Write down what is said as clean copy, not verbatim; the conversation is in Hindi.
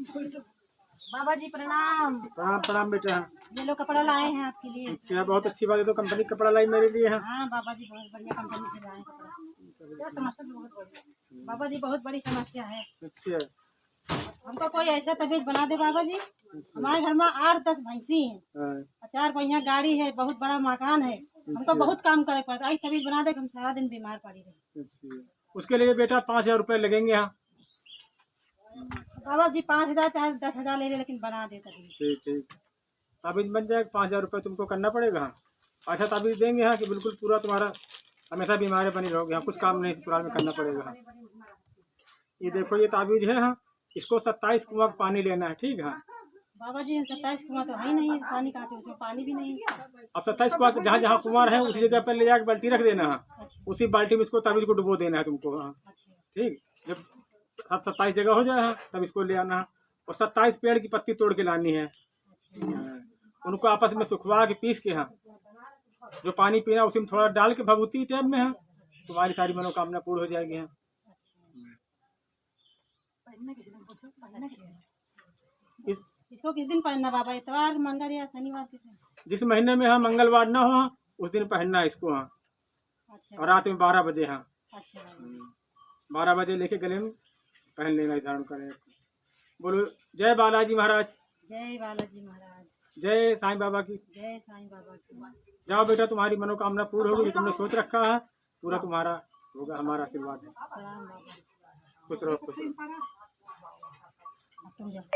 बाबा जी प्रणाम। प्रणाम प्रणाम बेटा। ये लो कपड़ा लाए हैं आपके लिए। अच्छा, बहुत अच्छी बात है। तो कंपनी का कपड़ा लाई मेरे लिए है। हाँ बाबा जी बहुत बढ़िया कंपनी से लाए कपड़ा। क्या समस्या बहुत बड़ी बाबा जी, बहुत बड़ी समस्या है। अच्छा, हमको कोई ऐसा तबीयत बना दे बाबा जी। हमारे घर में 8-10 भैंसी हैं, हाँ, 4 पहिया गाड़ी है, बहुत बड़ा मकान है। हमको बहुत काम करे पड़ता है। ऐसी तबीयत बना दे कि हम सारा दिन बीमार पड़ी रहे। अच्छा। उसके लिए बेटा 5,000 रुपये लगेंगे यहाँ। बाबा जी 5,000 चाहे 10,000 ले ले, लेकिन बना दे तभी। ठीक ठीक, ताबीज बन जाएगा। 5,000 रुपये तुमको करना पड़ेगा। हाँ, अच्छा ताबीज देंगे यहाँ कि बिल्कुल पूरा तुम्हारा हमेशा बीमारी बनी रहोगे। यहाँ कुछ काम नहीं ससुराल में करना पड़ेगा। हाँ, ये देखो ये ताबीज है। हाँ, इसको 27 कुआं पानी लेना है। ठीक है। बाबा जी 27 कुआं तो है ही नहीं, पानी कहाँ से, उसमें पानी भी नहीं। अब 27 कुआं जहाँ जहाँ कुआं है उसी जगह पर ले जाकर बाल्टी रख देना है। उसी बाल्टी में इसको ताबीज को डुबो देना है तुमको। हाँ, ठीक। जब 27 जगह हो जाए हाँ, तब इसको ले आना है। और 27 पेड़ की पत्ती तोड़ के लानी है। उनको आपस में सुखवा के पीस के, हाँ, जो पानी पीना उसी में थोड़ा डाल के भभूति टाइप में, हाँ, तुम्हारी सारी मनोकामना पूर्ण हो जाएगी। हाँ, इसको किस दिन पहनना बाबा? इतवार, मंगल या शनिवार के दिन? जिस महीने में हाँ मंगलवार ना हो हाँ, उस दिन पहनना है इसको। हाँ, अच्छा और रात में 12 बजे। हाँ, अच्छा 12 बजे लेके गले में पहन लेना, धारण करें। बोलो जय बालाजी महाराज, जय बालाजी महाराज, जय साईं बाबा की। जय साईं बाबा की। जाओ बेटा, तुम्हारी मनोकामना पूर्ण होगी। जो तुमने सोच रखा है पूरा तुम्हारा होगा। हमारा आशीर्वाद है। प्रणाम बाबा। खुश रहो, खुश रहो। अब तुम जाओ।